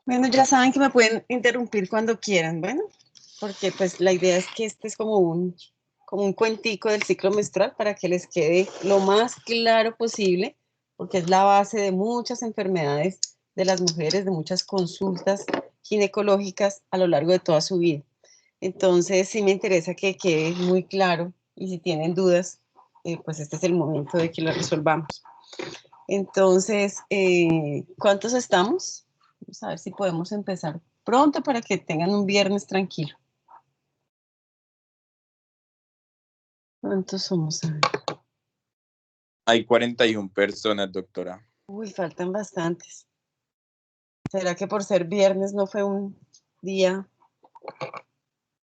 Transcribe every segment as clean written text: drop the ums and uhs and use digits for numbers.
Bueno, ya saben que me pueden interrumpir cuando quieran, bueno, porque pues la idea es que este es como un cuentico del ciclo menstrual para que les quede lo más claro posible, porque es la base de muchas enfermedades de las mujeres, de muchas consultas ginecológicas a lo largo de toda su vida. Entonces, sí me interesa que quede muy claro y si tienen dudas, pues este es el momento de que lo resolvamos. Entonces, ¿cuántos estamos? Vamos a ver si podemos empezar pronto para que tengan un viernes tranquilo. ¿Cuántos somos? A ver. Hay 41 personas, doctora. Uy, faltan bastantes. ¿Será que por ser viernes no fue un día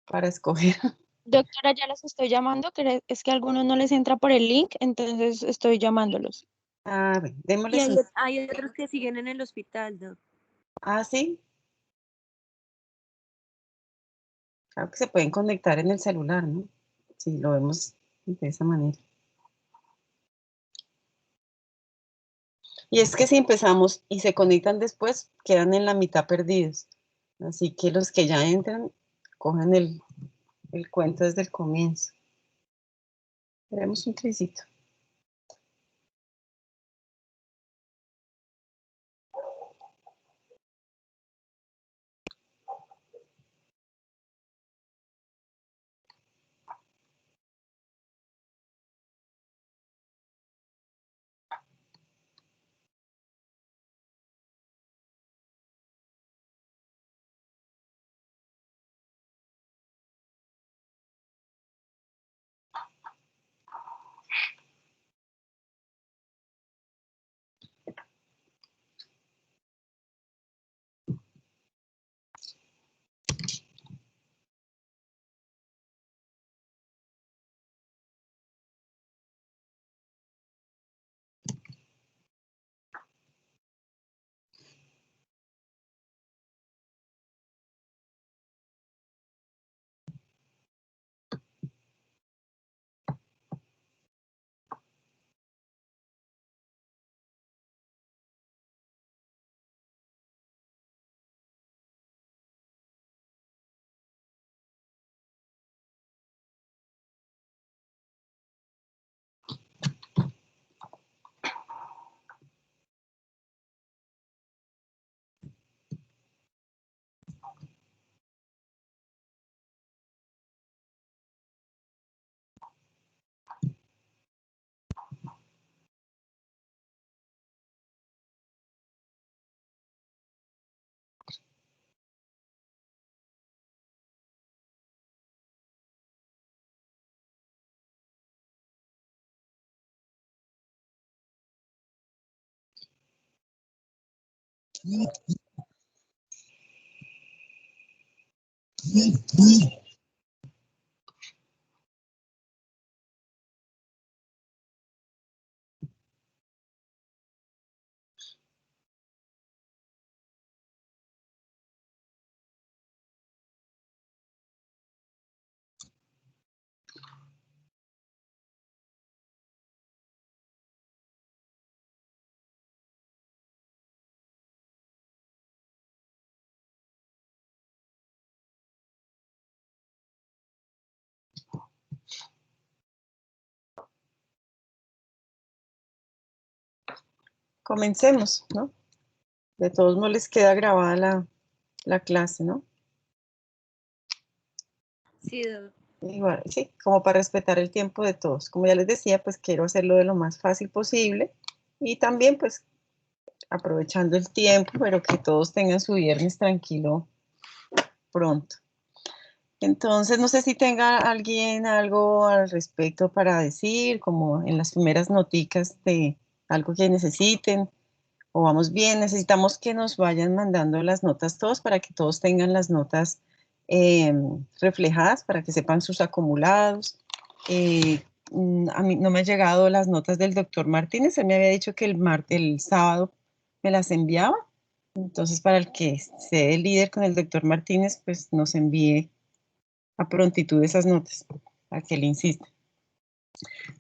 para escoger? Doctora, ya los estoy llamando, que es que a algunos no les entra por el link, entonces estoy llamándolos. Ah, bueno, Y démosles hay otros que siguen en el hospital, ¿no? Ah, sí. Claro que se pueden conectar en el celular, ¿no? Sí, lo vemos de esa manera. Y es que si empezamos y se conectan después, quedan en la mitad perdidos. Así que los que ya entran, cogen el cuento desde el comienzo. Veremos un tricito. Comencemos, ¿no? De todos modos les queda grabada la clase, ¿no? Sí, Igual, sí, como para respetar el tiempo de todos. Como ya les decía, pues quiero hacerlo de lo más fácil posible y también pues aprovechando el tiempo, pero que todos tengan su viernes tranquilo pronto. Entonces, no sé si tenga alguien algo al respecto para decir, como en las primeras noticas de algo que necesiten o vamos bien. Necesitamos que nos vayan mandando las notas todos para que todos tengan las notas reflejadas, para que sepan sus acumulados. A mí no me han llegado las notas del doctor Martínez. Él me había dicho que el sábado me las enviaba. Entonces, para el que esté el líder con el doctor Martínez, pues nos envíe a prontitud esas notas, para que le insista.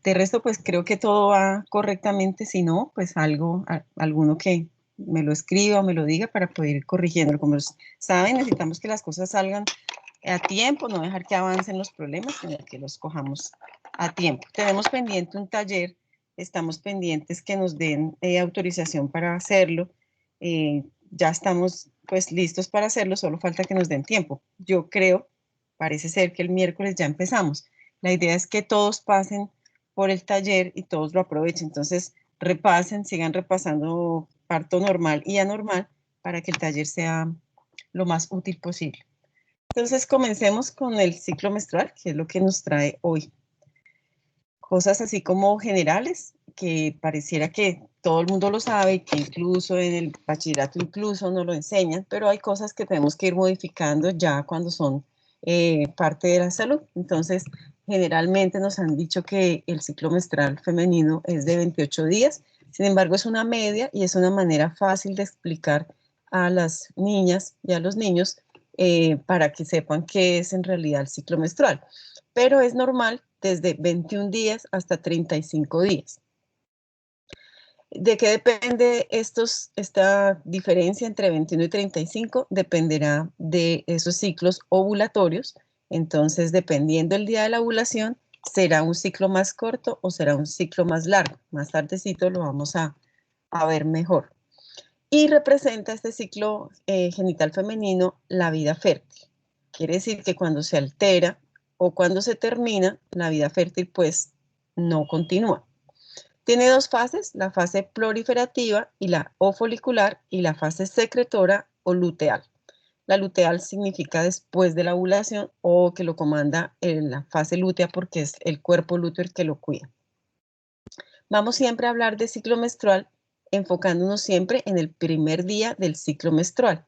De resto, pues creo que todo va correctamente. Si no, pues alguno que me lo escriba o me lo diga para poder ir corrigiendo. Como saben, necesitamos que las cosas salgan a tiempo, no dejar que avancen los problemas, sino que los cojamos a tiempo. Tenemos pendiente un taller, estamos pendientes que nos den autorización para hacerlo. Ya estamos pues listos para hacerlo, solo falta que nos den tiempo. Yo creo, parece ser que el miércoles ya empezamos. La idea es que todos pasen por el taller y todos lo aprovechen. Entonces, repasen, sigan repasando parto normal y anormal para que el taller sea lo más útil posible. Entonces, comencemos con el ciclo menstrual, que es lo que nos trae hoy. Cosas así como generales, que pareciera que todo el mundo lo sabe, que incluso en el bachillerato incluso no lo enseñan, pero hay cosas que tenemos que ir modificando ya cuando son parte de la salud. Entonces, generalmente nos han dicho que el ciclo menstrual femenino es de 28 días, sin embargo es una media y es una manera fácil de explicar a las niñas y a los niños para que sepan qué es en realidad el ciclo menstrual. Pero es normal desde 21 días hasta 35 días. ¿De qué depende esta diferencia entre 21 y 35? Dependerá de esos ciclos ovulatorios. Entonces, dependiendo del día de la ovulación, será un ciclo más corto o será un ciclo más largo. Más tardecito lo vamos a ver mejor. Y representa este ciclo genital femenino la vida fértil. Quiere decir que cuando se altera o cuando se termina, la vida fértil pues no continúa. Tiene dos fases, la fase proliferativa y la ofolicular y la fase secretora o luteal. La luteal significa después de la ovulación o que lo comanda en la fase lútea porque es el cuerpo lúteo el que lo cuida. Vamos siempre a hablar de ciclo menstrual enfocándonos siempre en el primer día del ciclo menstrual.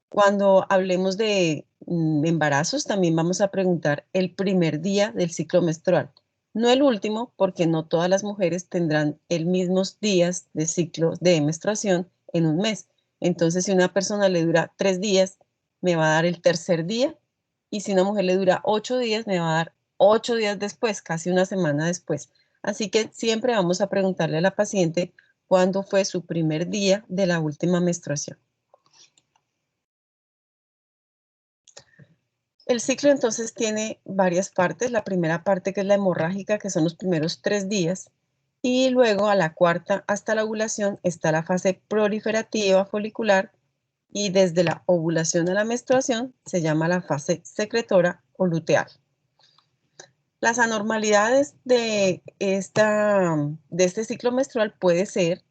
Cuando hablemos de embarazos, también vamos a preguntar el primer día del ciclo menstrual. No el último, porque no todas las mujeres tendrán el mismos días de ciclo de menstruación en un mes. Entonces, si una persona le dura 3 días, me va a dar el tercer día. Y si una mujer le dura 8 días, me va a dar 8 días después, casi una semana después. Así que siempre vamos a preguntarle a la paciente cuándo fue su primer día de la última menstruación. El ciclo entonces tiene varias partes. La primera parte que es la hemorrágica, que son los primeros 3 días. Y luego a la cuarta hasta la ovulación está la fase proliferativa folicular y desde la ovulación a la menstruación se llama la fase secretora o luteal. Las anormalidades de este ciclo menstrual puede ser,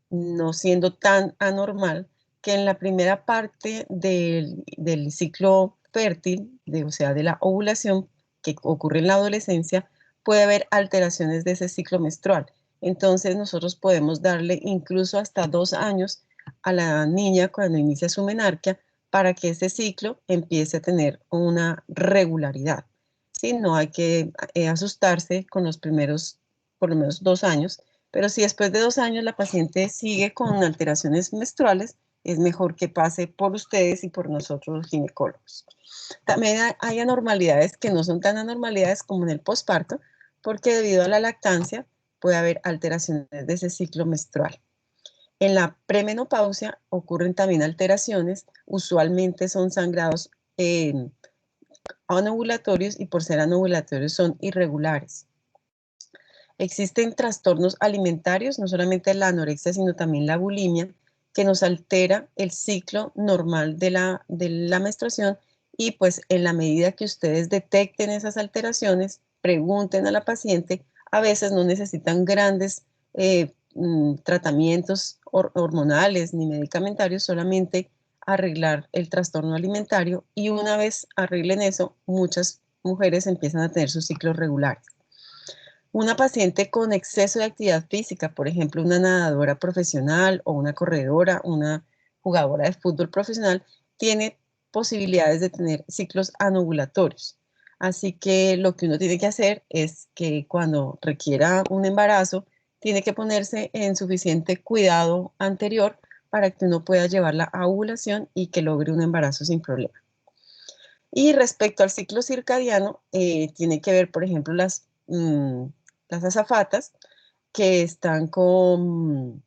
no siendo tan anormal, que en la primera parte del ciclo fértil, o sea, de la ovulación que ocurre en la adolescencia, puede haber alteraciones de ese ciclo menstrual. Entonces nosotros podemos darle incluso hasta 2 años a la niña cuando inicia su menarquia para que ese ciclo empiece a tener una regularidad. ¿Sí? No hay que asustarse con los primeros, por lo menos 2 años, pero si después de 2 años la paciente sigue con alteraciones menstruales, es mejor que pase por ustedes y por nosotros los ginecólogos. También hay anormalidades que no son tan anormalidades como en el posparto, porque debido a la lactancia puede haber alteraciones de ese ciclo menstrual. En la premenopausia ocurren también alteraciones, usualmente son sangrados anovulatorios y por ser anovulatorios son irregulares. Existen trastornos alimentarios, no solamente la anorexia, sino también la bulimia, que nos altera el ciclo normal de la menstruación y pues en la medida que ustedes detecten esas alteraciones, pregunten a la paciente, a veces no necesitan grandes tratamientos hormonales ni medicamentarios, solamente arreglar el trastorno alimentario y una vez arreglen eso, muchas mujeres empiezan a tener sus ciclos regulares. Una paciente con exceso de actividad física, por ejemplo, una nadadora profesional o una corredora, una jugadora de fútbol profesional, tiene posibilidades de tener ciclos anovulatorios. Así que lo que uno tiene que hacer es que cuando requiera un embarazo, tiene que ponerse en suficiente cuidado anterior para que uno pueda llevarla a ovulación y que logre un embarazo sin problema. Y respecto al ciclo circadiano, tiene que ver, por ejemplo, las azafatas que están con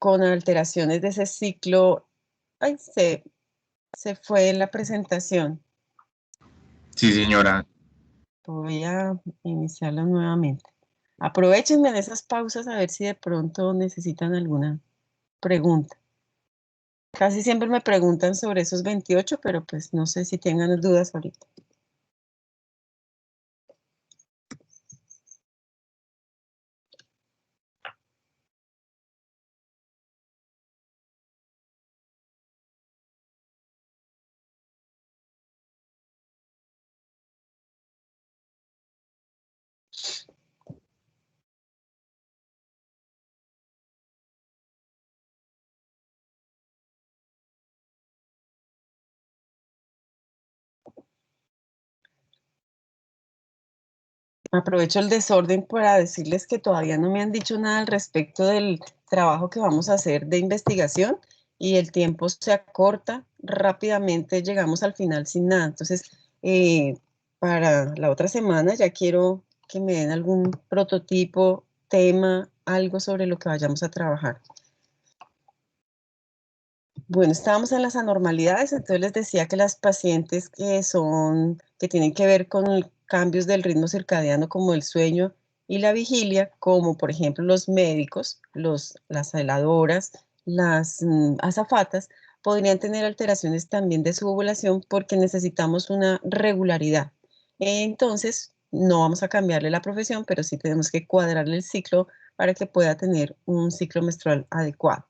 alteraciones de ese ciclo. Ay, se fue en la presentación. Sí, señora. Voy a iniciarla nuevamente. Aprovechenme en esas pausas a ver si de pronto necesitan alguna pregunta. Casi siempre me preguntan sobre esos 28, pero pues no sé si tengan dudas ahorita. Aprovecho el desorden para decirles que todavía no me han dicho nada al respecto del trabajo que vamos a hacer de investigación y el tiempo se acorta rápidamente, llegamos al final sin nada. Entonces, para la otra semana ya quiero que me den algún prototipo, tema, algo sobre lo que vayamos a trabajar. Bueno, estábamos en las anormalidades, entonces les decía que las pacientes que tienen que ver con cambios del ritmo circadiano como el sueño y la vigilia, como por ejemplo los médicos, las celadoras, las azafatas, podrían tener alteraciones también de su ovulación porque necesitamos una regularidad. Entonces, no vamos a cambiarle la profesión, pero sí tenemos que cuadrarle el ciclo para que pueda tener un ciclo menstrual adecuado.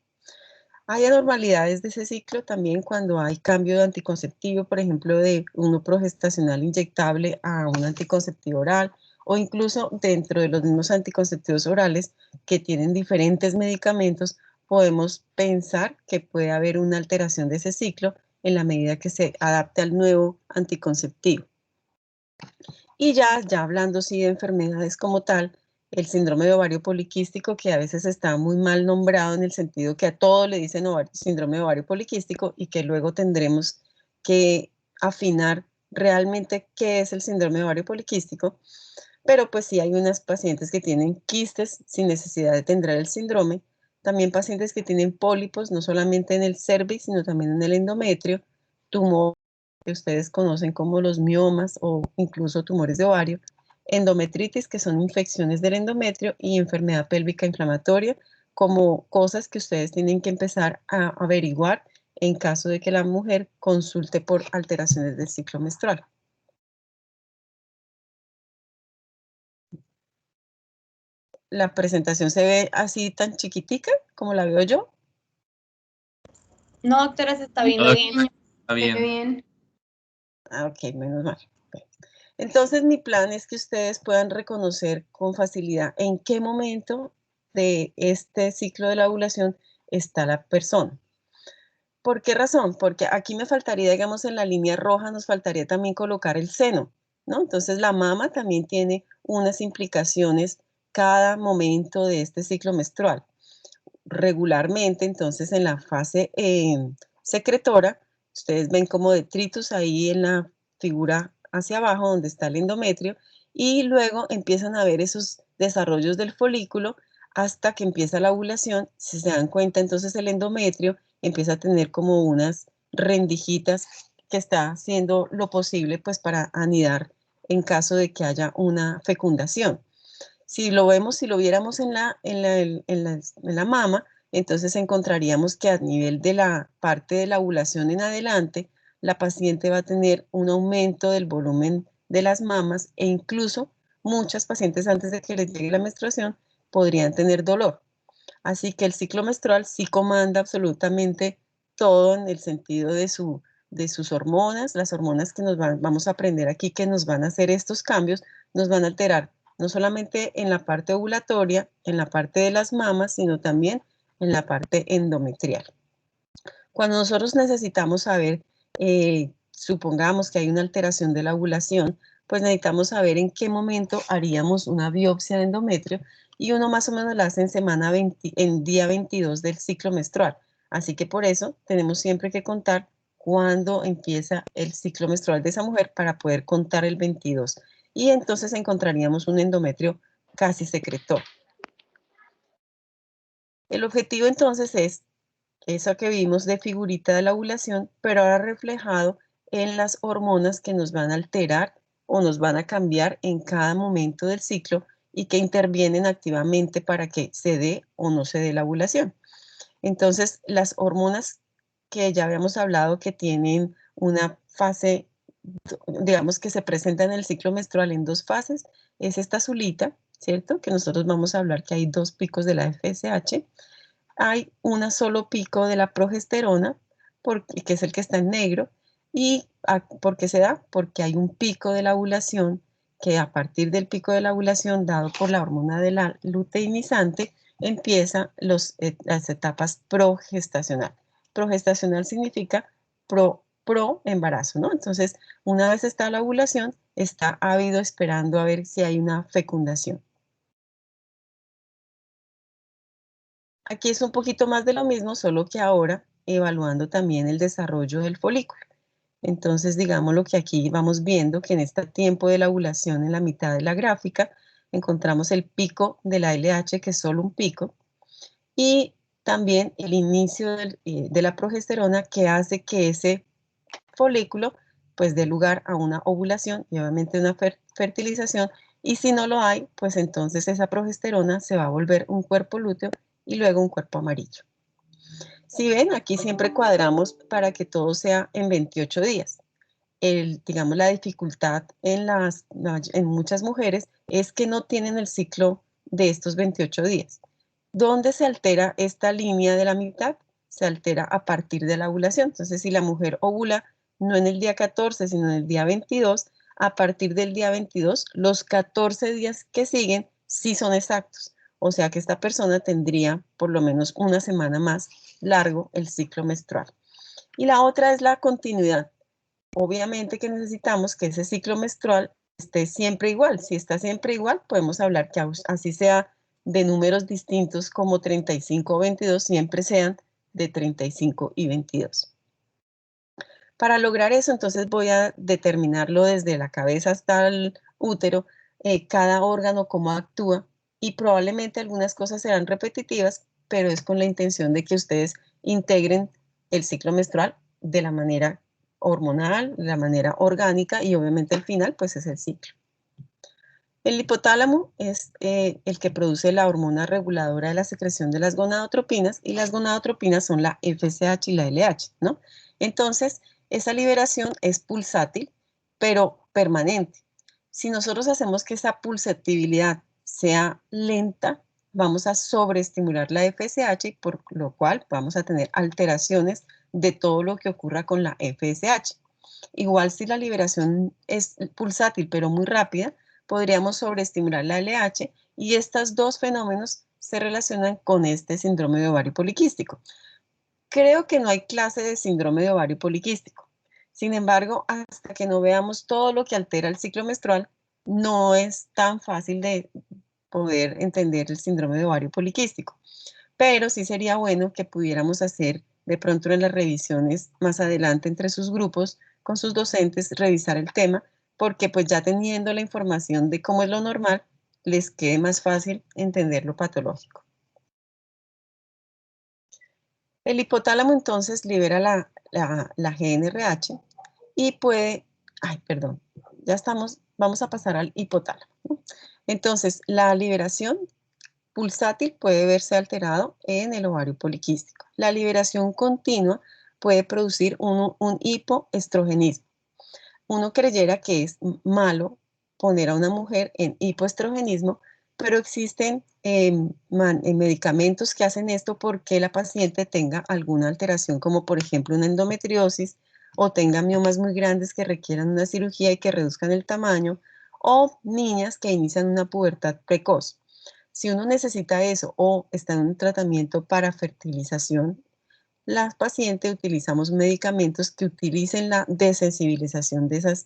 Hay anormalidades de ese ciclo también cuando hay cambio de anticonceptivo, por ejemplo, de uno progestacional inyectable a un anticonceptivo oral, o incluso dentro de los mismos anticonceptivos orales que tienen diferentes medicamentos, podemos pensar que puede haber una alteración de ese ciclo en la medida que se adapte al nuevo anticonceptivo. Y ya hablando sí de enfermedades como tal, el síndrome de ovario poliquístico, que a veces está muy mal nombrado en el sentido que a todo le dicen síndrome de ovario poliquístico y que luego tendremos que afinar realmente qué es el síndrome de ovario poliquístico, pero pues sí hay unas pacientes que tienen quistes sin necesidad de tener el síndrome, también pacientes que tienen pólipos, no solamente en el cervix, sino también en el endometrio, tumor que ustedes conocen como los miomas o incluso tumores de ovario, endometritis, que son infecciones del endometrio, y enfermedad pélvica inflamatoria, como cosas que ustedes tienen que empezar a averiguar en caso de que la mujer consulte por alteraciones del ciclo menstrual. La presentación se ve así tan chiquitica como la veo yo. No, doctora, se está viendo bien. Está bien. Ah, ok, menos mal. Entonces, mi plan es que ustedes puedan reconocer con facilidad en qué momento de este ciclo de la ovulación está la persona. ¿Por qué razón? Porque aquí me faltaría, digamos, en la línea roja nos faltaría también colocar el seno, ¿no? Entonces, la mama también tiene unas implicaciones cada momento de este ciclo menstrual. Regularmente, entonces, en la fase secretora, ustedes ven como detritus ahí en la figura hacia abajo donde está el endometrio y luego empiezan a ver esos desarrollos del folículo hasta que empieza la ovulación. Si se dan cuenta, entonces el endometrio empieza a tener como unas rendijitas que está haciendo lo posible pues para anidar en caso de que haya una fecundación. Si lo viéramos en la mama, entonces encontraríamos que a nivel de la parte de la ovulación en adelante, la paciente va a tener un aumento del volumen de las mamas e incluso muchas pacientes antes de que les llegue la menstruación podrían tener dolor. Así que el ciclo menstrual sí comanda absolutamente todo en el sentido de sus hormonas, las hormonas que vamos a aprender aquí que nos van a hacer estos cambios, nos van a alterar no solamente en la parte ovulatoria, en la parte de las mamas, sino también en la parte endometrial. Cuando nosotros necesitamos saber, supongamos que hay una alteración de la ovulación, pues necesitamos saber en qué momento haríamos una biopsia de endometrio, y uno más o menos la hace en día 22 del ciclo menstrual. Así que por eso tenemos siempre que contar cuándo empieza el ciclo menstrual de esa mujer para poder contar el 22. Y entonces encontraríamos un endometrio casi secretor. El objetivo entonces es eso que vimos de figurita de la ovulación, pero ahora reflejado en las hormonas que nos van a alterar o nos van a cambiar en cada momento del ciclo y que intervienen activamente para que se dé o no se dé la ovulación. Entonces, las hormonas que ya habíamos hablado que tienen una fase, digamos que se presenta en el ciclo menstrual en dos fases, es esta azulita, ¿cierto? Que nosotros vamos a hablar que hay dos picos de la FSH. Hay un solo pico de la progesterona, que es el que está en negro. ¿Y por qué se da? Porque hay un pico de la ovulación, que a partir del pico de la ovulación dado por la hormona de la luteinizante, empieza las etapas progestacional. Progestacional significa pro embarazo, ¿no? Entonces, una vez está la ovulación, está ávido esperando a ver si hay una fecundación. Aquí es un poquito más de lo mismo, solo que ahora evaluando también el desarrollo del folículo. Entonces, digamos lo que aquí vamos viendo, que en este tiempo de la ovulación, en la mitad de la gráfica, encontramos el pico de la LH, que es solo un pico, y también el inicio de la progesterona, que hace que ese folículo pues dé lugar a una ovulación y obviamente una fertilización, y si no lo hay, pues entonces esa progesterona se va a volver un cuerpo lúteo y luego un cuerpo amarillo. Si ven, aquí siempre cuadramos para que todo sea en 28 días. Digamos, la dificultad en muchas mujeres es que no tienen el ciclo de estos 28 días. ¿Dónde se altera esta línea de la mitad? Se altera a partir de la ovulación. Entonces, si la mujer ovula no en el día 14, sino en el día 22, a partir del día 22, los 14 días que siguen sí son exactos. O sea que esta persona tendría por lo menos una semana más largo el ciclo menstrual. Y la otra es la continuidad. Obviamente que necesitamos que ese ciclo menstrual esté siempre igual. Si está siempre igual, podemos hablar que así sea de números distintos como 35 o 22, siempre sean de 35 y 22. Para lograr eso, entonces voy a determinarlo desde la cabeza hasta el útero, cada órgano cómo actúa, y probablemente algunas cosas serán repetitivas, pero es con la intención de que ustedes integren el ciclo menstrual de la manera hormonal, de la manera orgánica, y obviamente el final pues es el ciclo. El hipotálamo es el que produce la hormona reguladora de la secreción de las gonadotropinas, y las gonadotropinas son la FSH y la LH, ¿no? Entonces, esa liberación es pulsátil, pero permanente. Si nosotros hacemos que esa pulsatividad sea lenta, vamos a sobreestimular la FSH, por lo cual vamos a tener alteraciones de todo lo que ocurra con la FSH. Igual si la liberación es pulsátil pero muy rápida, podríamos sobreestimular la LH, y estos dos fenómenos se relacionan con este síndrome de ovario poliquístico. Creo que no hay clase de síndrome de ovario poliquístico. Sin embargo, hasta que no veamos todo lo que altera el ciclo menstrual, no es tan fácil de poder entender el síndrome de ovario poliquístico. Pero sí sería bueno que pudiéramos hacer de pronto en las revisiones más adelante entre sus grupos, con sus docentes, revisar el tema, porque pues ya teniendo la información de cómo es lo normal, les quede más fácil entender lo patológico. El hipotálamo entonces libera la GnRH y puede, vamos a pasar al hipotálamo, ¿no? Entonces, la liberación pulsátil puede verse alterado en el ovario poliquístico. La liberación continua puede producir un hipoestrogenismo. Uno creyera que es malo poner a una mujer en hipoestrogenismo, pero existen medicamentos que hacen esto porque la paciente tenga alguna alteración, como por ejemplo una endometriosis, o tenga miomas muy grandes que requieran una cirugía y que reduzcan el tamaño, o niñas que inician una pubertad precoz. Si uno necesita eso o está en un tratamiento para fertilización, las pacientes utilizamos medicamentos que utilicen la desensibilización de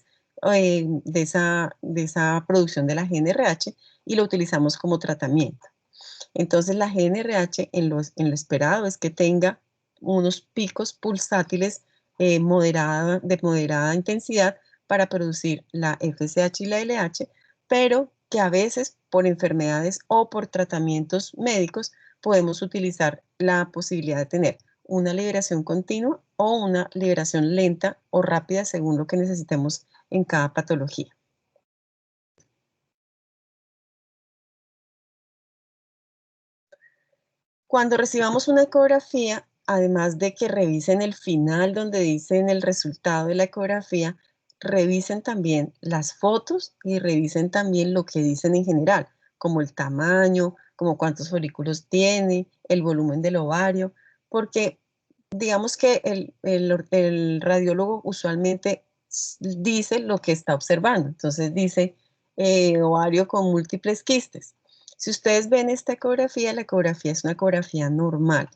esa producción de la GnRH y lo utilizamos como tratamiento. Entonces la GnRH en lo esperado es que tenga unos picos pulsátiles de moderada intensidad para producir la FSH y la LH, pero que a veces por enfermedades o por tratamientos médicos podemos utilizar la posibilidad de tener una liberación continua o una liberación lenta o rápida según lo que necesitemos en cada patología. Cuando recibamos una ecografía, además de que revisen el final donde dicen el resultado de la ecografía, revisen también las fotos y revisen también lo que dicen en general, como el tamaño, como cuántos folículos tiene, el volumen del ovario, porque digamos que el radiólogo usualmente dice lo que está observando. Entonces dice ovario con múltiples quistes. Si ustedes ven esta ecografía, la ecografía es una ecografía normal.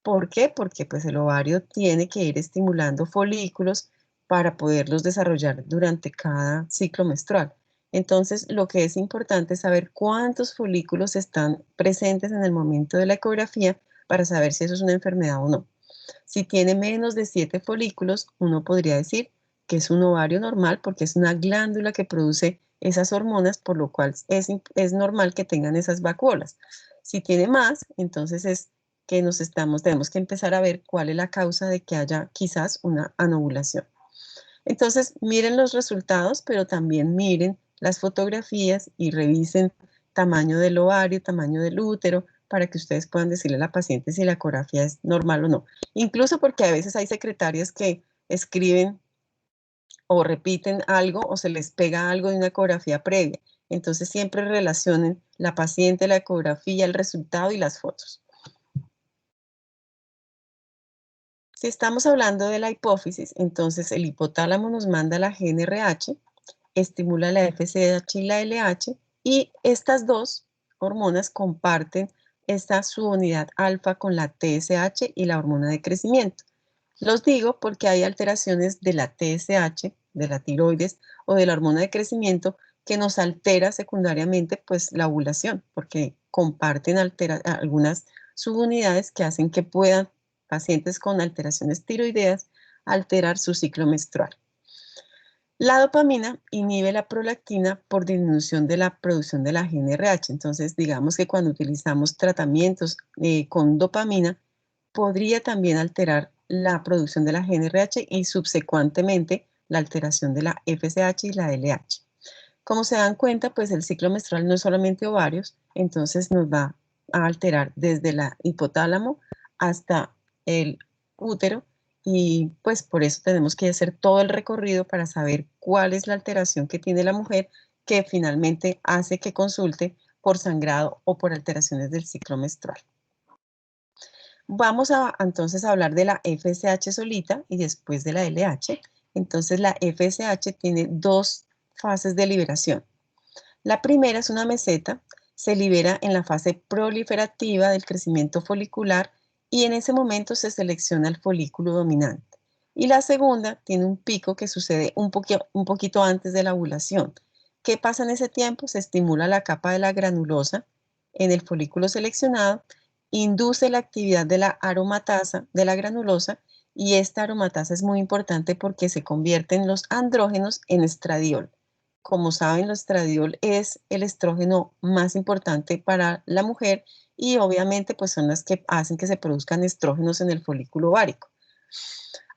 ¿Por qué? Porque pues el ovario tiene que ir estimulando folículos para poderlos desarrollar durante cada ciclo menstrual. Entonces, lo que es importante es saber cuántos folículos están presentes en el momento de la ecografía para saber si eso es una enfermedad o no. Si tiene menos de 7 folículos, uno podría decir que es un ovario normal porque es una glándula que produce esas hormonas, por lo cual es normal que tengan esas vacuolas. Si tiene más, entonces es que tenemos que empezar a ver cuál es la causa de que haya quizás una anovulación. Entonces, miren los resultados, pero también miren las fotografías y revisen tamaño del ovario, tamaño del útero, para que ustedes puedan decirle a la paciente si la ecografía es normal o no. Incluso porque a veces hay secretarias que escriben o repiten algo o se les pega algo de una ecografía previa. Entonces siempre relacionen la paciente, la ecografía, el resultado y las fotos. Si estamos hablando de la hipófisis, entonces el hipotálamo nos manda la GnRH, estimula la FSH y la LH, y estas dos hormonas comparten esta subunidad alfa con la TSH y la hormona de crecimiento. Los digo porque hay alteraciones de la TSH, de la tiroides o de la hormona de crecimiento que nos altera secundariamente pues la ovulación, porque comparten algunas subunidades que hacen que puedan pacientes con alteraciones tiroideas alterar su ciclo menstrual. La dopamina inhibe la prolactina por disminución de la producción de la GnRH. Entonces, digamos que cuando utilizamos tratamientos con dopamina, podría también alterar la producción de la GnRH y subsecuentemente la alteración de la FSH y la LH. Como se dan cuenta, pues el ciclo menstrual no es solamente ovarios, entonces nos va a alterar desde la hipotálamo hasta el útero y pues por eso tenemos que hacer todo el recorrido para saber cuál es la alteración que tiene la mujer que finalmente hace que consulte por sangrado o por alteraciones del ciclo menstrual. Vamos entonces a hablar de la FSH solita y después de la LH. Entonces la FSH tiene dos fases de liberación. La primera es una meseta, se libera en la fase proliferativa del crecimiento folicular y en ese momento se selecciona el folículo dominante. Y la segunda tiene un pico que sucede un poquito antes de la ovulación. ¿Qué pasa en ese tiempo? Se estimula la capa de la granulosa en el folículo seleccionado, induce la actividad de la aromatasa de la granulosa y esta aromatasa es muy importante porque se convierten los andrógenos en estradiol. Como saben, el estradiol es el estrógeno más importante para la mujer y obviamente pues son las que hacen que se produzcan estrógenos en el folículo ovárico.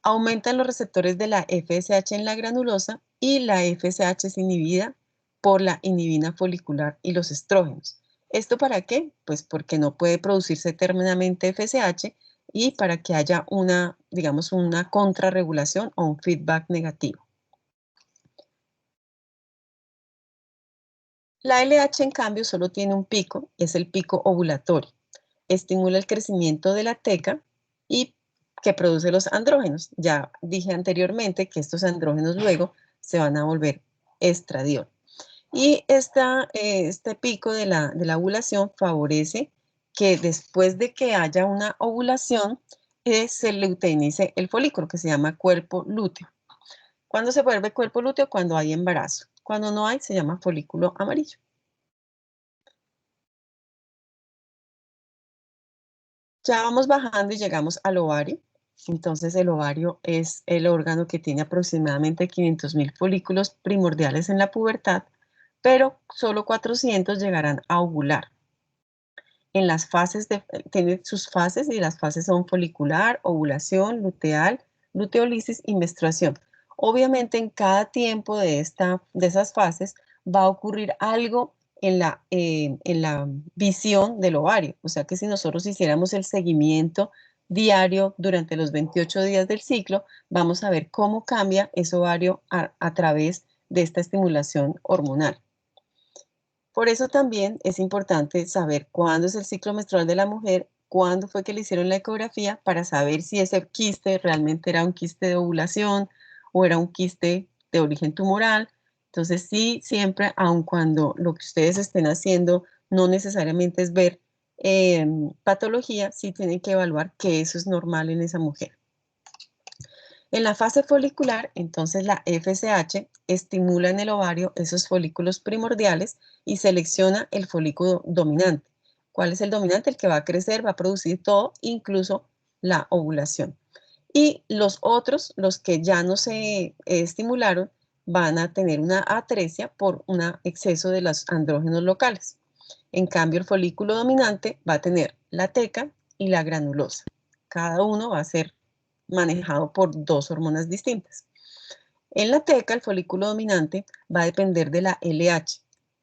Aumentan los receptores de la FSH en la granulosa y la FSH es inhibida por la inhibina folicular y los estrógenos. ¿Esto para qué? Pues porque no puede producirse eternamente FSH y para que haya digamos, una contrarregulación o un feedback negativo. La LH, en cambio, solo tiene un pico, es el pico ovulatorio. Estimula el crecimiento de la teca y que produce los andrógenos. Ya dije anteriormente que estos andrógenos luego se van a volver estradiol. Y este pico de la ovulación favorece que después de que haya una ovulación, se luteinice el folículo, que se llama cuerpo lúteo. ¿Cuándo se vuelve cuerpo lúteo? Cuando hay embarazo. Cuando no hay, se llama folículo amarillo. Ya vamos bajando y llegamos al ovario. Entonces el ovario es el órgano que tiene aproximadamente 500.000 folículos primordiales en la pubertad, pero solo 400 llegarán a ovular. En las fases tiene sus fases y las fases son folicular, ovulación, luteal, luteolisis y menstruación. Obviamente en cada tiempo de esas fases va a ocurrir algo en la visión del ovario. O sea que si nosotros hiciéramos el seguimiento diario durante los 28 días del ciclo, vamos a ver cómo cambia ese ovario a través de esta estimulación hormonal. Por eso también es importante saber cuándo es el ciclo menstrual de la mujer, cuándo fue que le hicieron la ecografía para saber si ese quiste realmente era un quiste de ovulación o era un quiste de origen tumoral. Entonces sí, siempre, aun cuando lo que ustedes estén haciendo no necesariamente es ver patología, sí tienen que evaluar que eso es normal en esa mujer. En la fase folicular, entonces la FSH estimula en el ovario esos folículos primordiales y selecciona el folículo dominante. ¿Cuál es el dominante? El que va a crecer, va a producir todo, incluso la ovulación. Y los otros, los que ya no se estimularon, van a tener una atresia por un exceso de los andrógenos locales. En cambio, el folículo dominante va a tener la teca y la granulosa. Cada uno va a ser manejado por dos hormonas distintas. En la teca, el folículo dominante va a depender de la LH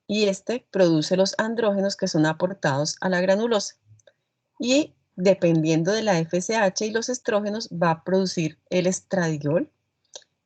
y este produce los andrógenos que son aportados a la granulosa. Y dependiendo de la FSH y los estrógenos, va a producir el estradiol.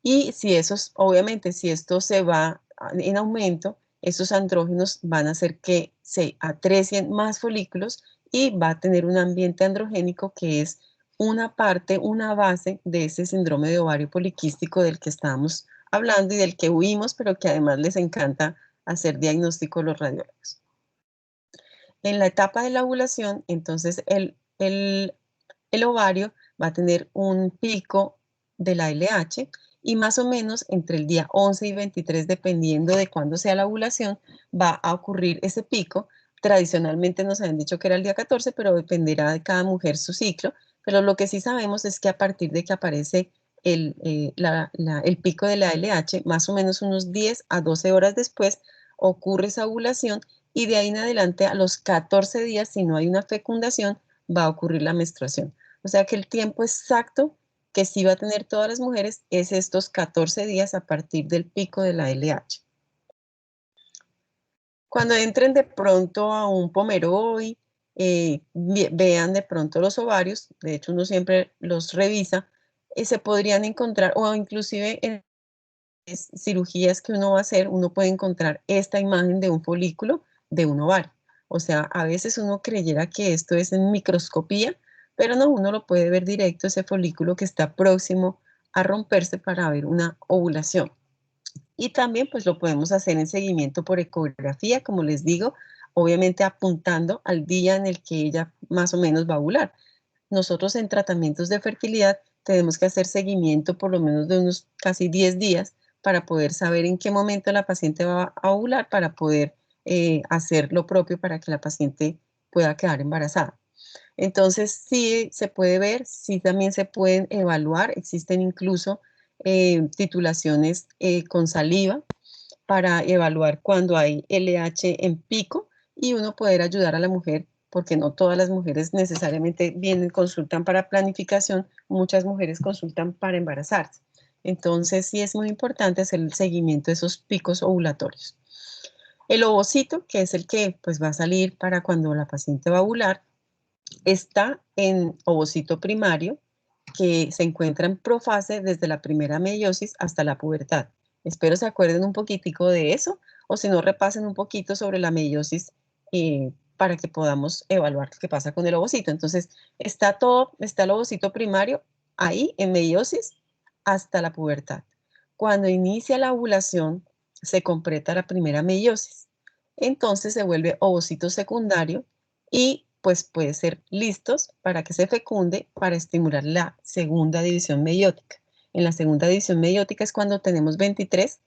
Y si esos, obviamente, si esto se va en aumento, esos andrógenos van a hacer que se atrecien más folículos y va a tener un ambiente androgénico que es una parte, una base de ese síndrome de ovario poliquístico del que estábamos hablando y del que huimos, pero que además les encanta hacer diagnóstico a los radiólogos. En la etapa de la ovulación, entonces el ovario va a tener un pico de la LH y más o menos entre el día 11 y 23, dependiendo de cuándo sea la ovulación, va a ocurrir ese pico. Tradicionalmente nos habían dicho que era el día 14, pero dependerá de cada mujer su ciclo. Pero lo que sí sabemos es que a partir de que aparece el pico de la LH, más o menos unos 10 a 12 horas después, ocurre esa ovulación y de ahí en adelante a los 14 días, si no hay una fecundación, va a ocurrir la menstruación. O sea que el tiempo exacto que sí va a tener todas las mujeres es estos 14 días a partir del pico de la LH. Cuando entren de pronto a un Pomeroy, vean de pronto los ovarios, de hecho uno siempre los revisa, se podrían encontrar, o inclusive en cirugías que uno va a hacer, uno puede encontrar esta imagen de un folículo de un ovario. O sea, a veces uno creyera que esto es en microscopía, pero no, uno lo puede ver directo, ese folículo que está próximo a romperse para ver una ovulación. Y también pues lo podemos hacer en seguimiento por ecografía, como les digo, obviamente apuntando al día en el que ella más o menos va a ovular. Nosotros en tratamientos de fertilidad tenemos que hacer seguimiento por lo menos de unos casi 10 días para poder saber en qué momento la paciente va a ovular para poder hacer lo propio para que la paciente pueda quedar embarazada. Entonces, sí se puede ver, sí también se pueden evaluar, existen incluso titulaciones con saliva para evaluar cuando hay LH en pico y uno poder ayudar a la mujer, porque no todas las mujeres necesariamente vienen, consultan para planificación, muchas mujeres consultan para embarazarse. Entonces, sí es muy importante hacer el seguimiento de esos picos ovulatorios. El ovocito, que es el que pues va a salir para cuando la paciente va a ovular, está en ovocito primario, que se encuentra en profase desde la primera meiosis hasta la pubertad. Espero se acuerden un poquitico de eso, o si no, repasen un poquito sobre la meiosis para que podamos evaluar qué pasa con el ovocito. Entonces, está el ovocito primario ahí en meiosis hasta la pubertad. Cuando inicia la ovulación, se completa la primera meiosis. Entonces se vuelve ovocito secundario y pues puede ser listos para que se fecunde para estimular la segunda división meiótica. En la segunda división meiótica es cuando tenemos 23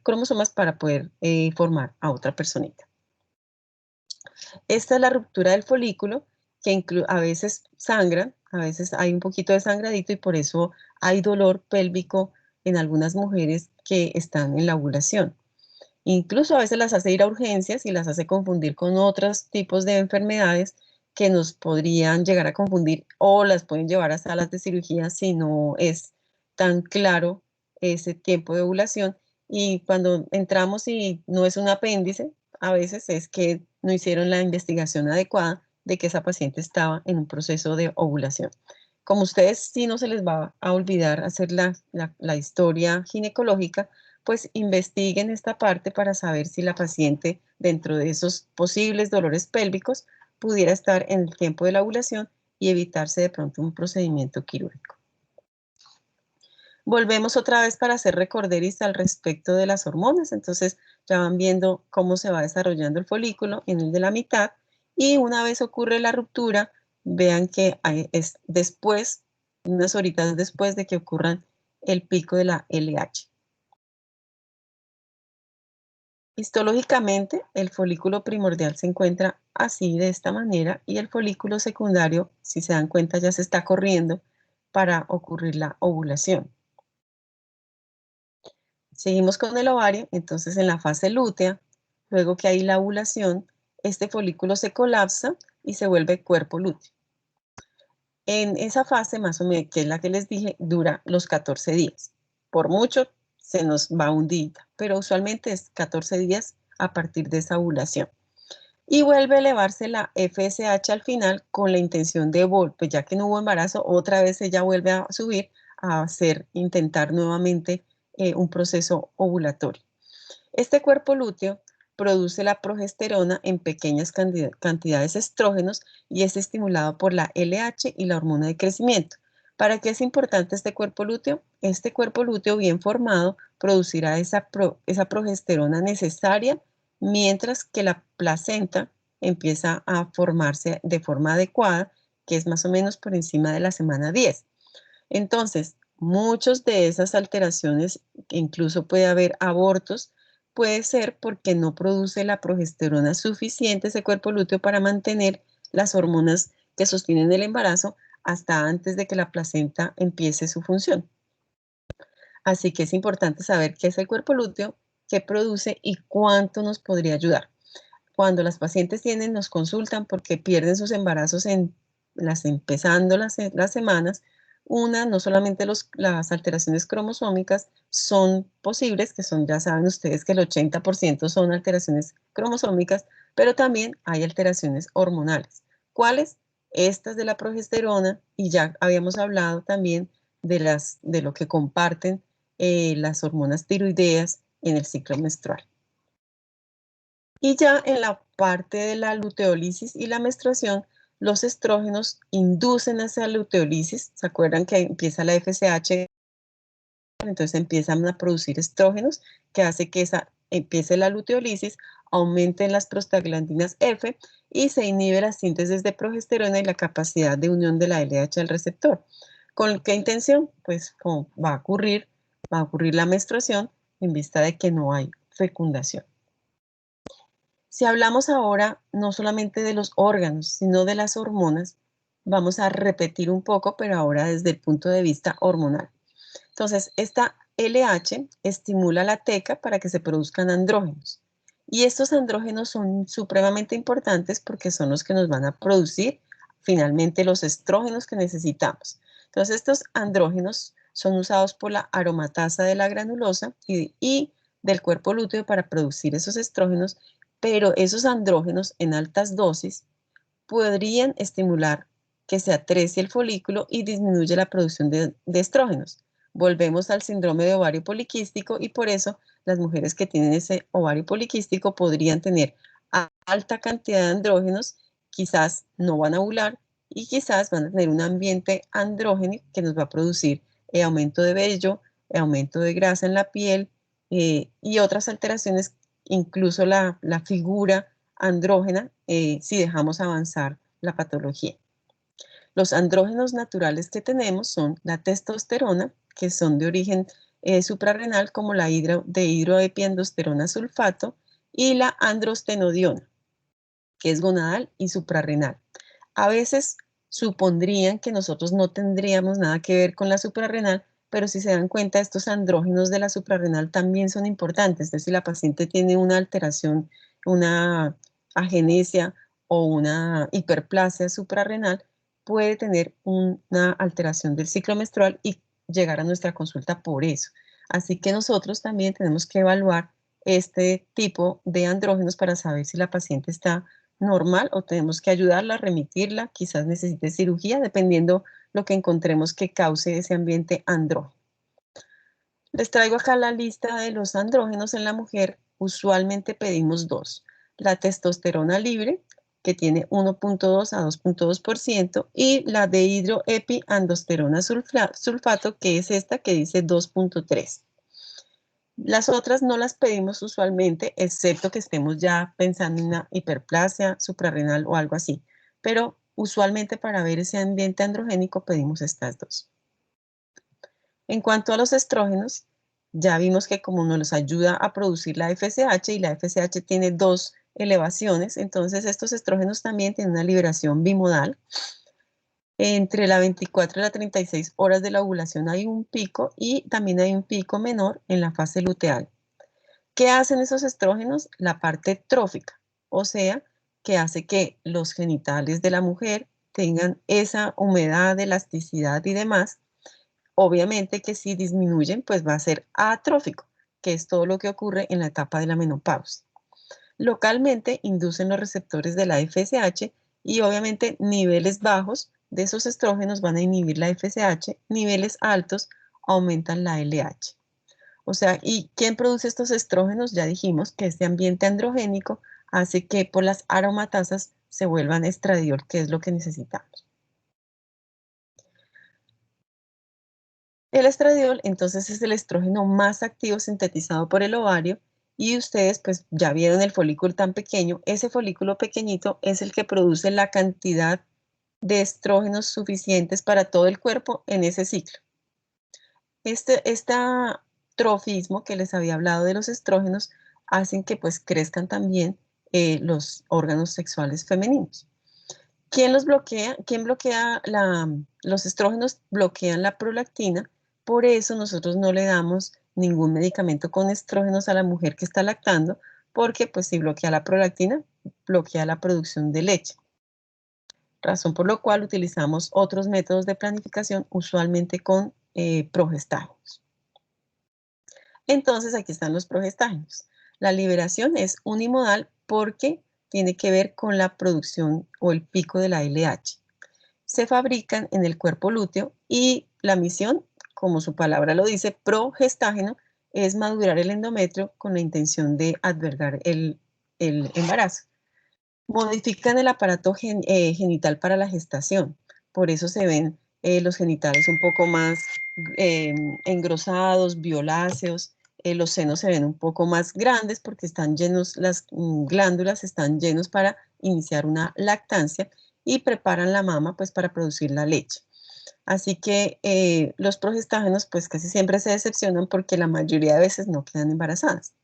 cromosomas para poder formar a otra personita. Esta es la ruptura del folículo, que a veces sangran, a veces hay un poquito de sangradito y por eso hay dolor pélvico en algunas mujeres que están en la ovulación. Incluso a veces las hace ir a urgencias y las hace confundir con otros tipos de enfermedades que nos podrían llegar a confundir o las pueden llevar a salas de cirugía si no es tan claro ese tiempo de ovulación. Y cuando entramos y no es un apéndice, a veces es que no hicieron la investigación adecuada de que esa paciente estaba en un proceso de ovulación. Como ustedes sí no se les va a olvidar hacer la historia ginecológica, pues investiguen esta parte para saber si la paciente, dentro de esos posibles dolores pélvicos, pudiera estar en el tiempo de la ovulación y evitarse de pronto un procedimiento quirúrgico. Volvemos otra vez para hacer recorderis al respecto de las hormonas. Entonces ya van viendo cómo se va desarrollando el folículo en el de la mitad y una vez ocurre la ruptura, vean que es después, unas horitas después de que ocurran el pico de la LH. Histológicamente, el folículo primordial se encuentra así, de esta manera, y el folículo secundario, si se dan cuenta, ya se está corriendo para ocurrir la ovulación. Seguimos con el ovario, entonces en la fase lútea, luego que hay la ovulación, este folículo se colapsa y se vuelve cuerpo lúteo. En esa fase, más o menos, que es la que les dije, dura los 14 días. Por mucho se nos va un día, pero usualmente es 14 días a partir de esa ovulación. Y vuelve a elevarse la FSH al final con la intención de pues ya que no hubo embarazo, otra vez ella vuelve a subir a intentar nuevamente un proceso ovulatorio. Este cuerpo lúteo produce la progesterona en pequeñas cantidades estrógenos y es estimulado por la LH y la hormona de crecimiento. ¿Para qué es importante este cuerpo lúteo? Este cuerpo lúteo bien formado producirá esa progesterona necesaria mientras que la placenta empieza a formarse de forma adecuada, que es más o menos por encima de la semana 10. Entonces, muchas de esas alteraciones, incluso puede haber abortos, puede ser porque no produce la progesterona suficiente ese cuerpo lúteo para mantener las hormonas que sostienen el embarazo hasta antes de que la placenta empiece su función. Así que es importante saber qué es el cuerpo lúteo, qué produce y cuánto nos podría ayudar. Cuando las pacientes nos consultan porque pierden sus embarazos empezando las semanas, no solamente las alteraciones cromosómicas son posibles, que son, ya saben ustedes que el 80% son alteraciones cromosómicas, pero también hay alteraciones hormonales. ¿Cuáles? Estas de la progesterona, y ya habíamos hablado también de lo que comparten las hormonas tiroideas en el ciclo menstrual. Y ya en la parte de la luteólisis y la menstruación, los estrógenos inducen esa luteólisis. ¿Se acuerdan que empieza la FSH? Entonces empiezan a producir estrógenos que hace que empiece la luteólisis, aumenten las prostaglandinas F y se inhibe la síntesis de progesterona y la capacidad de unión de la LH al receptor. ¿Con qué intención? Pues va a ocurrir la menstruación en vista de que no hay fecundación. Si hablamos ahora no solamente de los órganos, sino de las hormonas, vamos a repetir un poco, pero ahora desde el punto de vista hormonal. Entonces, esta LH estimula la teca para que se produzcan andrógenos. Y estos andrógenos son supremamente importantes porque son los que nos van a producir finalmente los estrógenos que necesitamos. Entonces, estos andrógenos son usados por la aromatasa de la granulosa y del cuerpo lúteo para producir esos estrógenos, pero esos andrógenos en altas dosis podrían estimular que se atrecie el folículo y disminuye la producción de estrógenos. Volvemos al síndrome de ovario poliquístico y por eso las mujeres que tienen ese ovario poliquístico podrían tener alta cantidad de andrógenos, quizás no van a ovular y quizás van a tener un ambiente andrógeno que nos va a producir aumento de vello, aumento de grasa en la piel, y otras alteraciones, incluso la figura andrógena, si dejamos avanzar la patología. Los andrógenos naturales que tenemos son la testosterona, que son de origen suprarrenal, como la dihidroepiandrosterona sulfato, y la androstenodiona, que es gonadal y suprarrenal. A veces supondrían que nosotros no tendríamos nada que ver con la suprarrenal, pero si se dan cuenta, estos andrógenos de la suprarrenal también son importantes. Entonces, si la paciente tiene una alteración, una agenesia o una hiperplasia suprarrenal, puede tener una alteración del ciclo menstrual y llegar a nuestra consulta por eso. Así que nosotros también tenemos que evaluar este tipo de andrógenos para saber si la paciente está normal o tenemos que ayudarla, remitirla, quizás necesite cirugía, dependiendo lo que encontremos que cause ese ambiente andrógeno. Les traigo acá la lista de los andrógenos en la mujer. Usualmente pedimos dos. La testosterona libre, que tiene 1.2 a 2.2%, y la dihidroepiandrosterona sulfato, que es esta que dice 2.3. Las otras no las pedimos usualmente, excepto que estemos ya pensando en una hiperplasia suprarrenal o algo así. Pero usualmente para ver ese ambiente androgénico pedimos estas dos. En cuanto a los estrógenos, ya vimos que como nos ayuda a producir la FSH y la FSH tiene dos elevaciones, entonces estos estrógenos también tienen una liberación bimodal. Entre la 24 y la 36 horas de la ovulación hay un pico y también hay un pico menor en la fase luteal. ¿Qué hacen esos estrógenos? La parte trófica, o sea, que hace que los genitales de la mujer tengan esa humedad, elasticidad y demás. Obviamente que si disminuyen, pues va a ser atrófico, que es todo lo que ocurre en la etapa de la menopausia. Localmente inducen los receptores de la FSH y obviamente niveles bajos de esos estrógenos van a inhibir la FSH, niveles altos aumentan la LH. O sea, ¿y quién produce estos estrógenos? Ya dijimos que este ambiente androgénico hace que por las aromatasas se vuelvan estradiol, que es lo que necesitamos. El estradiol, entonces, es el estrógeno más activo sintetizado por el ovario y ustedes, pues, ya vieron el folículo tan pequeño. Ese folículo pequeñito es el que produce la cantidad de estrógenos suficientes para todo el cuerpo en ese ciclo. Este trofismo que les había hablado de los estrógenos hacen que pues crezcan también los órganos sexuales femeninos. ¿Quién los bloquea? ¿Quién bloquea los estrógenos? Bloquean la prolactina, por eso nosotros no le damos ningún medicamento con estrógenos a la mujer que está lactando, porque pues si bloquea la prolactina, bloquea la producción de leche. Razón por la cual utilizamos otros métodos de planificación, usualmente con progestágenos. Entonces, aquí están los progestágenos. La liberación es unimodal porque tiene que ver con la producción o el pico de la LH. Se fabrican en el cuerpo lúteo y la misión, como su palabra lo dice, progestágeno, es madurar el endometrio con la intención de albergar el embarazo. Modifican el aparato genital para la gestación. Por eso se ven los genitales un poco más engrosados, violáceos. Los senos se ven un poco más grandes porque están llenos, las glándulas están llenos para iniciar una lactancia y preparan la mama pues para producir la leche. Así que los progestágenos pues casi siempre se decepcionan porque la mayoría de veces no quedan embarazadas.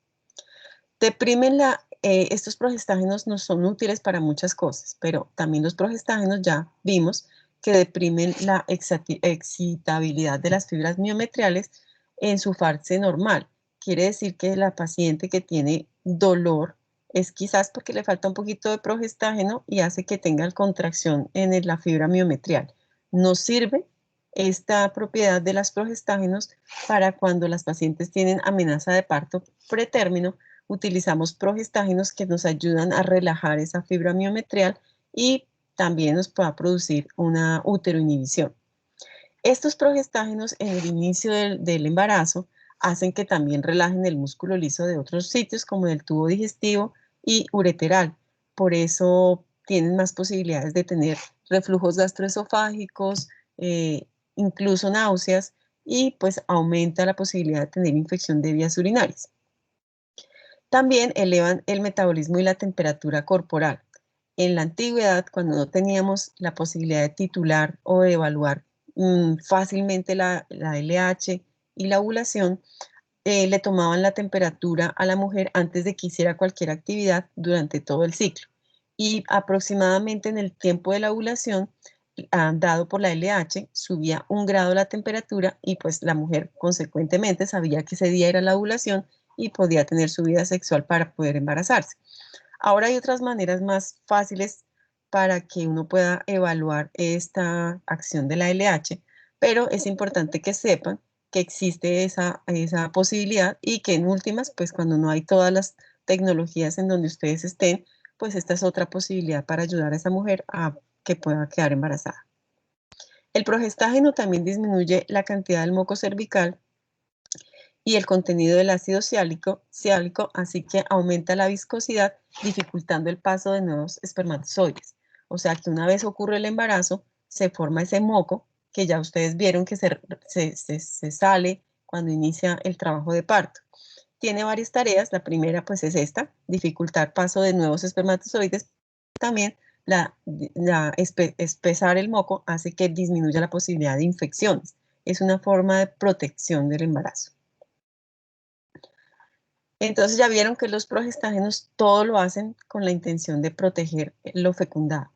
Deprimen estos progestágenos no son útiles para muchas cosas, pero también los progestágenos ya vimos que deprimen la excitabilidad de las fibras miometriales en su fase normal. Quiere decir que la paciente que tiene dolor es quizás porque le falta un poquito de progestágeno y hace que tenga contracción en la fibra miometrial. Nos sirve esta propiedad de las progestágenos para cuando las pacientes tienen amenaza de parto pretérmino. Utilizamos progestágenos que nos ayudan a relajar esa fibra miometrial y también nos pueda producir una uteroinhibición. Estos progestágenos en el inicio del embarazo hacen que también relajen el músculo liso de otros sitios como del tubo digestivo y ureteral. Por eso tienen más posibilidades de tener reflujos gastroesofágicos, incluso náuseas, y pues aumenta la posibilidad de tener infección de vías urinarias. También elevan el metabolismo y la temperatura corporal. En la antigüedad, cuando no teníamos la posibilidad de titular o de evaluar fácilmente la LH y la ovulación, le tomaban la temperatura a la mujer antes de que hiciera cualquier actividad durante todo el ciclo. Y aproximadamente en el tiempo de la ovulación, dado por la LH, subía 1 grado la temperatura y pues la mujer consecuentemente sabía que ese día era la ovulación y podía tener su vida sexual para poder embarazarse. Ahora hay otras maneras más fáciles para que uno pueda evaluar esta acción de la LH, pero es importante que sepan que existe esa posibilidad y que en últimas, pues cuando no hay todas las tecnologías en donde ustedes estén, pues esta es otra posibilidad para ayudar a esa mujer a que pueda quedar embarazada. El progestágeno también disminuye la cantidad del moco cervical y el contenido del ácido siálico, así que aumenta la viscosidad, dificultando el paso de nuevos espermatozoides. O sea que una vez ocurre el embarazo, se forma ese moco que ya ustedes vieron que se sale cuando inicia el trabajo de parto. Tiene varias tareas. La primera pues es esta, dificultar paso de nuevos espermatozoides. También espesar el moco hace que disminuya la posibilidad de infecciones. Es una forma de protección del embarazo. Entonces ya vieron que los progestágenos todo lo hacen con la intención de proteger lo fecundado.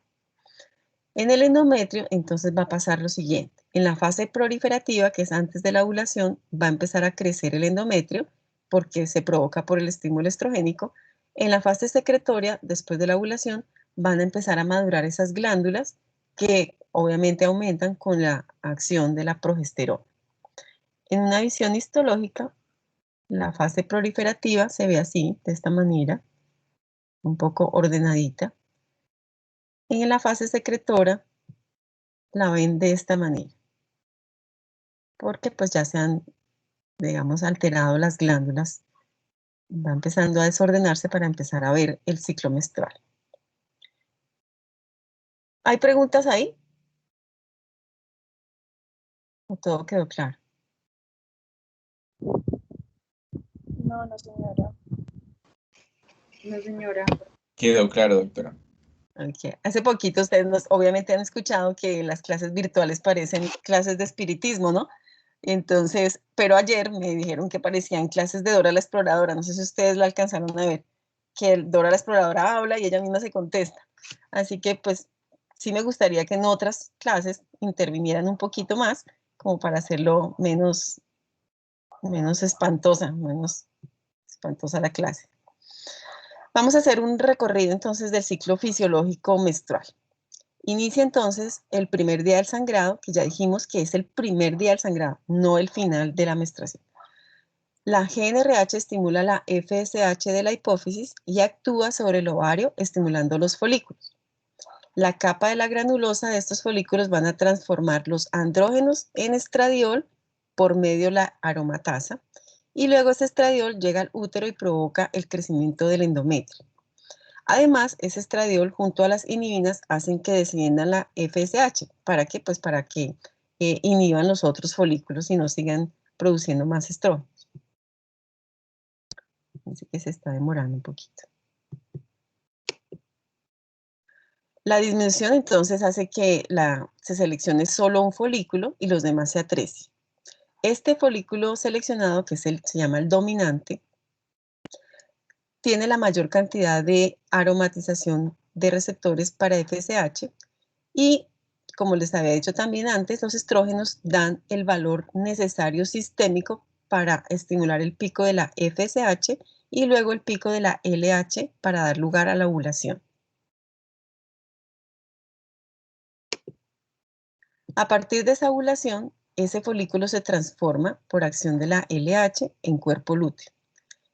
En el endometrio, entonces va a pasar lo siguiente. En la fase proliferativa, que es antes de la ovulación, va a empezar a crecer el endometrio porque se provoca por el estímulo estrogénico. En la fase secretoria, después de la ovulación, van a empezar a madurar esas glándulas que obviamente aumentan con la acción de la progesterona. En una visión histológica, la fase proliferativa se ve así, de esta manera, un poco ordenadita. Y en la fase secretora la ven de esta manera, porque pues ya se han, digamos, alterado las glándulas. Va empezando a desordenarse para empezar a ver el ciclo menstrual. ¿Hay preguntas ahí? ¿O todo quedó claro? No, no, señora. No, señora. Quedó claro, doctora. Okay. Hace poquito ustedes obviamente han escuchado que las clases virtuales parecen clases de espiritismo, ¿no? Entonces, pero ayer me dijeron que parecían clases de Dora la Exploradora. No sé si ustedes la alcanzaron a ver, que Dora la Exploradora habla y ella misma se contesta. Así que pues sí me gustaría que en otras clases intervinieran un poquito más, como para hacerlo menos espantosa la clase. Vamos a hacer un recorrido entonces del ciclo fisiológico menstrual. Inicia entonces el primer día del sangrado, que ya dijimos que es el primer día del sangrado, no el final de la menstruación. La GnRH estimula la FSH de la hipófisis y actúa sobre el ovario, estimulando los folículos. La capa de la granulosa de estos folículos van a transformar los andrógenos en estradiol por medio de la aromatasa, y luego ese estradiol llega al útero y provoca el crecimiento del endometrio. Además, ese estradiol junto a las inhibinas hacen que descienda la FSH. ¿Para qué? Pues para que inhiban los otros folículos y no sigan produciendo más estrógenos. Así que se está demorando un poquito. La disminución entonces hace que se seleccione solo un folículo y los demás se atrecien. Este folículo seleccionado, que se llama el dominante, tiene la mayor cantidad de aromatización de receptores para FSH y, como les había dicho también antes, los estrógenos dan el valor necesario sistémico para estimular el pico de la FSH y luego el pico de la LH para dar lugar a la ovulación. A partir de esa ovulación, ese folículo se transforma por acción de la LH en cuerpo lúteo.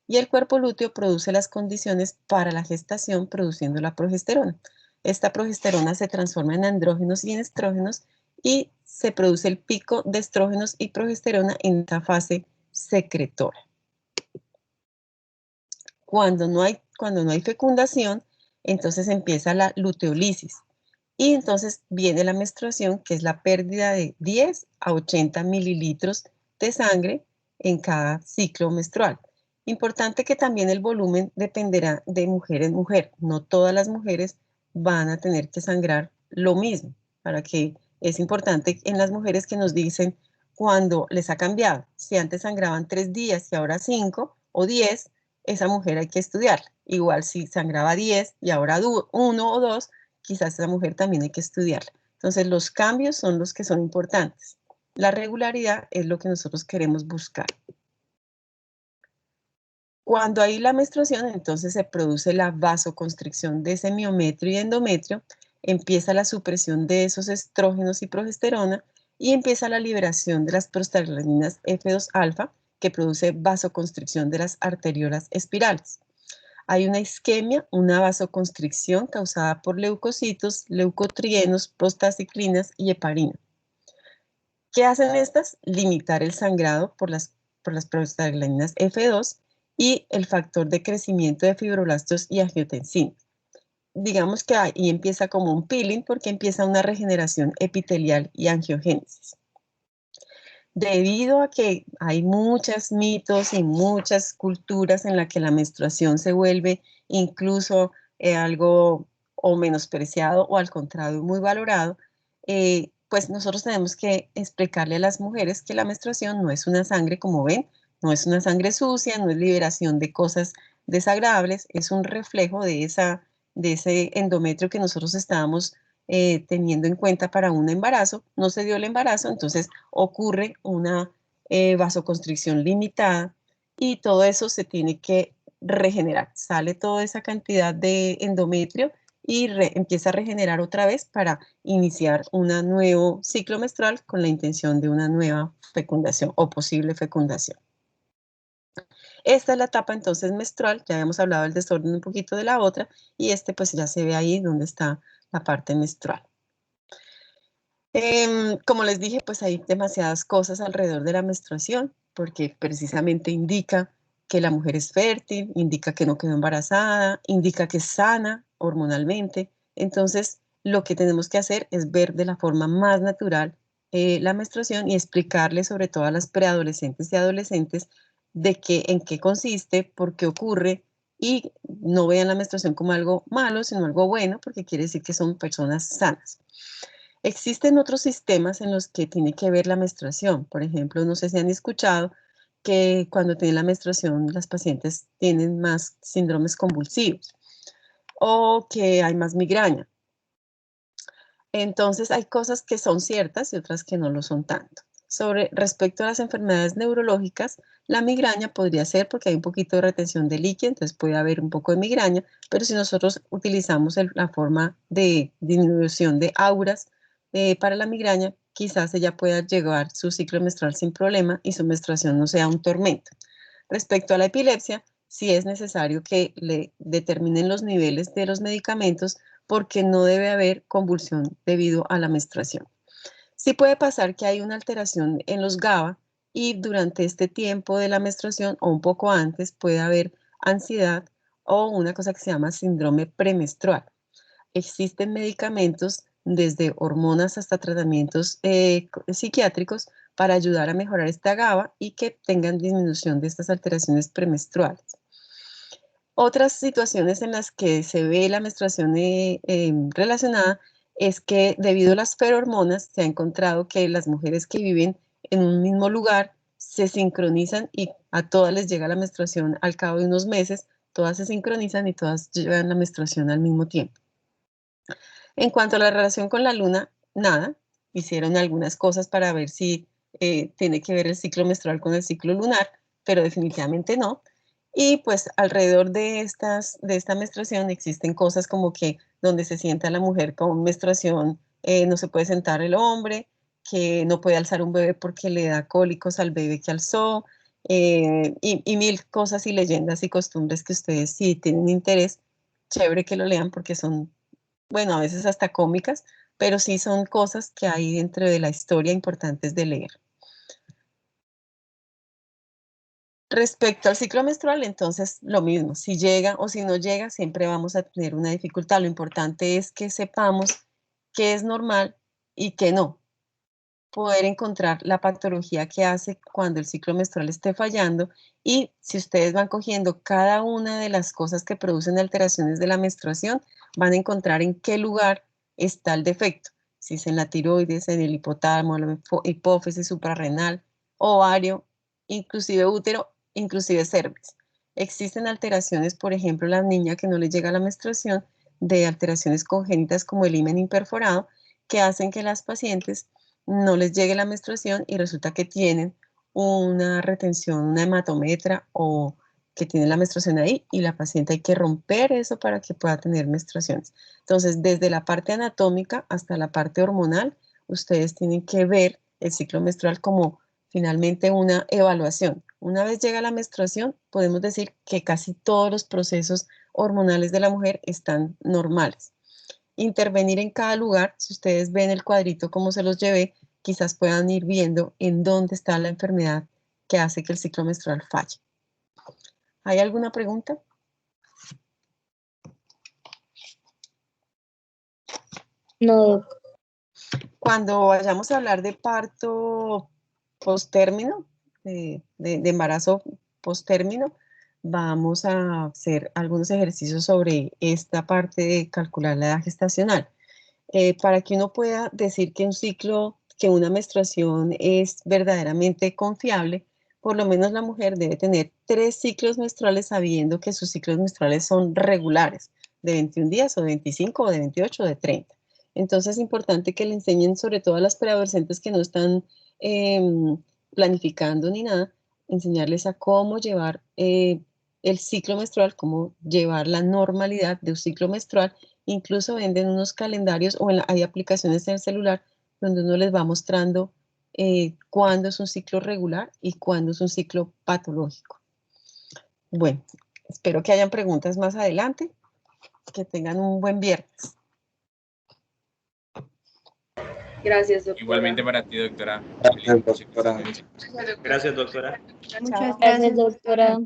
Y el cuerpo lúteo produce las condiciones para la gestación produciendo la progesterona. Esta progesterona se transforma en andrógenos y en estrógenos y se produce el pico de estrógenos y progesterona en esta fase secretora. Cuando no hay fecundación, entonces empieza la luteolisis. Y entonces viene la menstruación, que es la pérdida de 10 a 80 mililitros de sangre en cada ciclo menstrual. Importante que también el volumen dependerá de mujer en mujer. No todas las mujeres van a tener que sangrar lo mismo. Para que es importante en las mujeres que nos dicen cuando les ha cambiado. Si antes sangraban 3 días y ahora 5 o 10, esa mujer hay que estudiarla. Igual si sangraba 10 y ahora 1 o 2, quizás esa mujer también hay que estudiarla. Entonces los cambios son los que son importantes. La regularidad es lo que nosotros queremos buscar. Cuando hay la menstruación, entonces se produce la vasoconstricción de ese miometrio y endometrio, empieza la supresión de esos estrógenos y progesterona y empieza la liberación de las prostaglandinas F2 alfa, que produce vasoconstricción de las arteriolas espirales. Hay una isquemia, una vasoconstricción causada por leucocitos, leucotrienos, prostaciclinas y heparina. ¿Qué hacen estas? Limitar el sangrado por las prostaglandinas F2 y el factor de crecimiento de fibroblastos y angiotensinas. Digamos que ahí empieza como un peeling porque empieza una regeneración epitelial y angiogénesis. Debido a que hay muchos mitos y muchas culturas en las que la menstruación se vuelve incluso algo o menospreciado o al contrario muy valorado, pues nosotros tenemos que explicarle a las mujeres que la menstruación no es una sangre, como ven, no es una sangre sucia, no es liberación de cosas desagradables, es un reflejo de ese endometrio que nosotros estábamos teniendo en cuenta para un embarazo. No se dio el embarazo, entonces ocurre una vasoconstricción limitada y todo eso se tiene que regenerar. Sale toda esa cantidad de endometrio y empieza a regenerar otra vez para iniciar un nuevo ciclo menstrual con la intención de una nueva fecundación o posible fecundación. Esta es la etapa entonces menstrual, ya habíamos hablado del desorden un poquito de la otra, y pues ya se ve ahí donde está la parte menstrual. Como les dije, pues hay demasiadas cosas alrededor de la menstruación, porque precisamente indica que la mujer es fértil, indica que no quedó embarazada, indica que es sana hormonalmente. Entonces, lo que tenemos que hacer es ver de la forma más natural la menstruación y explicarle sobre todo a las preadolescentes y adolescentes en qué consiste, por qué ocurre, y no vean la menstruación como algo malo, sino algo bueno, porque quiere decir que son personas sanas. Existen otros sistemas en los que tiene que ver la menstruación. Por ejemplo, no sé si han escuchado que cuando tienen la menstruación las pacientes tienen más síndromes convulsivos o que hay más migraña. Entonces hay cosas que son ciertas y otras que no lo son tanto. Respecto a las enfermedades neurológicas, la migraña podría ser porque hay un poquito de retención de líquido, entonces puede haber un poco de migraña, pero si nosotros utilizamos la forma de disminución de auras para la migraña, quizás ella pueda llevar su ciclo menstrual sin problema y su menstruación no sea un tormento. Respecto a la epilepsia, sí es necesario que le determinen los niveles de los medicamentos porque no debe haber convulsión debido a la menstruación. Sí puede pasar que hay una alteración en los GABA y durante este tiempo de la menstruación o un poco antes puede haber ansiedad o una cosa que se llama síndrome premenstrual. Existen medicamentos desde hormonas hasta tratamientos psiquiátricos para ayudar a mejorar esta GABA y que tengan disminución de estas alteraciones premenstruales. Otras situaciones en las que se ve la menstruación relacionada es que debido a las ferormonas se ha encontrado que las mujeres que viven en un mismo lugar se sincronizan y a todas les llega la menstruación al cabo de unos meses, todas se sincronizan y todas llevan la menstruación al mismo tiempo. En cuanto a la relación con la luna, nada, hicieron algunas cosas para ver si tiene que ver el ciclo menstrual con el ciclo lunar, pero definitivamente no. Y pues alrededor de esta menstruación existen cosas como que donde se sienta la mujer con menstruación no se puede sentar el hombre, que no puede alzar un bebé porque le da cólicos al bebé que alzó, y mil cosas y leyendas y costumbres que ustedes si tienen interés, chévere que lo lean porque son, bueno, a veces hasta cómicas, pero sí son cosas que hay dentro de la historia importantes de leer. Respecto al ciclo menstrual, entonces lo mismo, si llega o si no llega, siempre vamos a tener una dificultad. Lo importante es que sepamos qué es normal y qué no. poder encontrar la patología que hace cuando el ciclo menstrual esté fallando, y si ustedes van cogiendo cada una de las cosas que producen alteraciones de la menstruación, van a encontrar en qué lugar está el defecto, si es en la tiroides, en el hipotálamo, la hipófisis suprarrenal, ovario, inclusive útero, inclusive cervix. Existen alteraciones, por ejemplo, la niña que no le llega la menstruación, de alteraciones congénitas como el himen imperforado, que hacen que las pacientes no les llegue la menstruación y resulta que tienen una retención, una hematometra, o que tienen la menstruación ahí, y la paciente hay que romper eso para que pueda tener menstruaciones. Entonces, desde la parte anatómica hasta la parte hormonal, ustedes tienen que ver el ciclo menstrual como finalmente una evaluación. Una vez llega la menstruación, podemos decir que casi todos los procesos hormonales de la mujer están normales. Intervenir en cada lugar, si ustedes ven el cuadrito como se los llevé, quizás puedan ir viendo en dónde está la enfermedad que hace que el ciclo menstrual falle. ¿Hay alguna pregunta? No, Cuando vayamos a hablar de parto posttérmino, de embarazo posttérmino, vamos a hacer algunos ejercicios sobre esta parte de calcular la edad gestacional. Para que uno pueda decir que un ciclo, que una menstruación es verdaderamente confiable, por lo menos la mujer debe tener 3 ciclos menstruales, sabiendo que sus ciclos menstruales son regulares, de 21 días o de 25 o de 28 o de 30. Entonces es importante que le enseñen, sobre todo a las preadolescentes que no están planificando ni nada, enseñarles a cómo llevar el ciclo menstrual, cómo llevar la normalidad de un ciclo menstrual. Incluso venden unos calendarios, o hay aplicaciones en el celular donde uno les va mostrando cuándo es un ciclo regular y cuándo es un ciclo patológico. Bueno, espero que hayan preguntas más adelante. Que tengan un buen viernes. Gracias, doctora. Igualmente para ti, doctora. Gracias, doctora. Muchas gracias, gracias. doctora. Gracias, doctora.